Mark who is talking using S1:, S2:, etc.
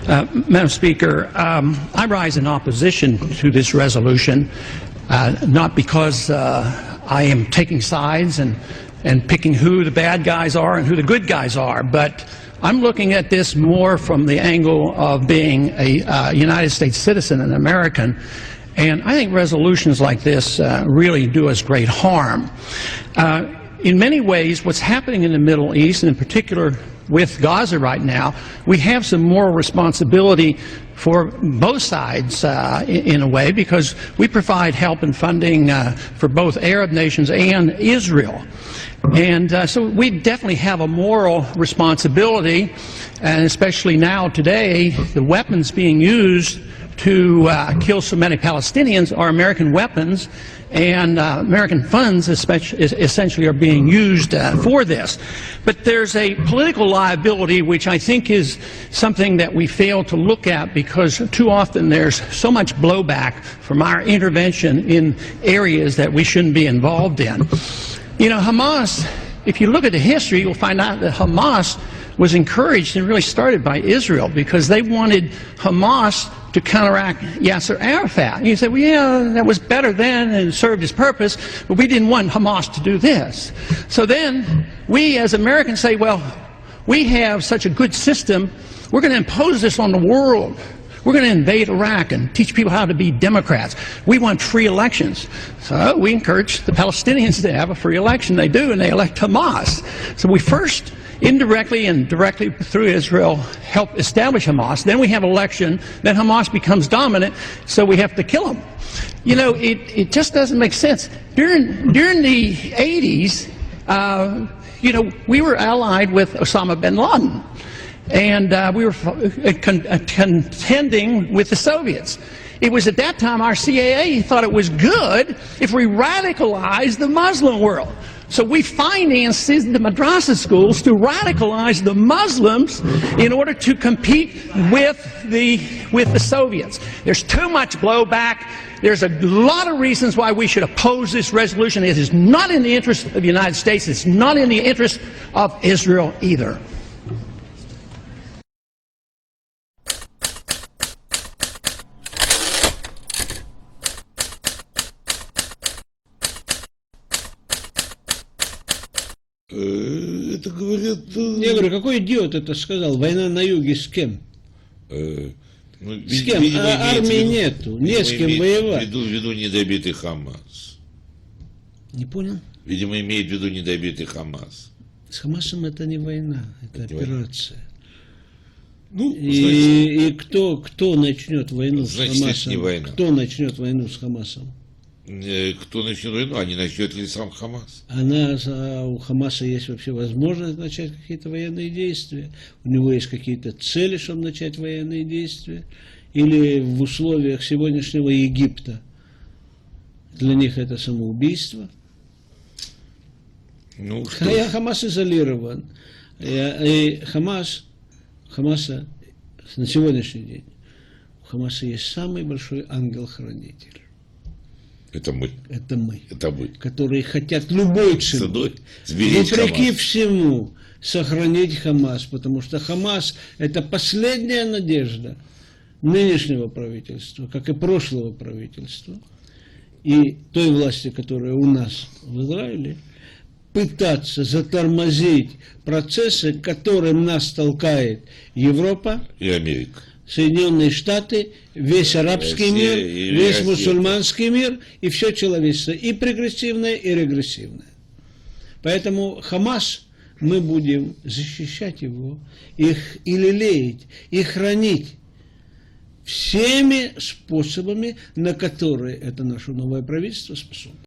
S1: Madam Speaker, I rise in opposition to this resolution, not because I am taking sides and picking who the bad guys are and who the good guys are, but I'm looking at this more from the angle of being a United States citizen, an American, and I think resolutions like this really do us great harm. In many ways, what's happening in the Middle East, and in particular with Gaza right now, we have some moral responsibility for both sides in a way, because we provide help and funding for both Arab nations and Israel. And so we definitely have a moral responsibility, and especially now today, the weapons being used to kill so many Palestinians are American weapons, and American funds essentially are being used for this. But there's a political liability which I think is something that we fail to look at, because too often there's so much blowback from our intervention in areas that we shouldn't be involved in. You know, Hamas, if you look at the history, you'll find out that Hamas was encouraged and really started by Israel, because they wanted Hamas to counteract Yasser Arafat. And you say, well, yeah, that was better then and served its purpose, but we didn't want Hamas to do this. So then we as Americans say, well, we have such a good system, we're going to impose this on the world. We're going to invade Iraq and teach people how to be Democrats. We want free elections. So we encourage the Palestinians to have a free election. They do, and they elect Hamas. So we first, indirectly and directly through Israel, help establish Hamas. Then we have election. Then Hamas becomes dominant, so we have to kill them. You know, it just doesn't make sense. During the 80s, you know, we were allied with Osama bin Laden. And we were contending with the Soviets. It was at that time our CAA thought it was good if we radicalized the Muslim world. So we financed the madrasa schools to radicalize the Muslims in order to compete with the Soviets. There's too much blowback. There's a lot of reasons why we should oppose this resolution. It is not in the interest of the United States. It's not in the interest of Israel either.
S2: Это говорят...
S3: Я говорю, какой идиот это сказал? Война на юге с кем? С кем? Армии нету, не с кем воевать.
S2: В виду недобитый Хамас.
S3: Не понял?
S2: Видимо, имеет в виду недобитый Хамас.
S3: С Хамасом это не война, это операция.
S2: Ну,
S3: и кто начнет войну с
S2: Хамасом? Не война.
S3: Кто начнет войну с Хамасом?
S2: Кто начнет войну, а не начнет ли сам Хамас?
S3: У Хамаса есть вообще возможность начать какие-то военные действия? У него есть какие-то цели, чтобы начать военные действия? Или в условиях сегодняшнего Египта для них это самоубийство?
S2: Ну,
S3: Хамас изолирован. И Хамаса на сегодняшний день, у Хамаса есть самый большой ангел-хранитель.
S2: Это мы.
S3: Это мы.
S2: Это мы.
S3: Которые хотят любой ценой, вопреки всему, сохранить Хамас. Потому что Хамас – это последняя надежда нынешнего правительства, как и прошлого правительства, и той власти, которая у нас в Израиле, пытаться затормозить процессы, к которым нас толкает Европа
S2: и Америка.
S3: Соединенные Штаты, весь арабский мир, весь мусульманский мир и все человечество, и прогрессивное, и регрессивное. Поэтому Хамас, мы будем защищать его, и лелеять, и хранить всеми способами, на которые это наше новое правительство способно.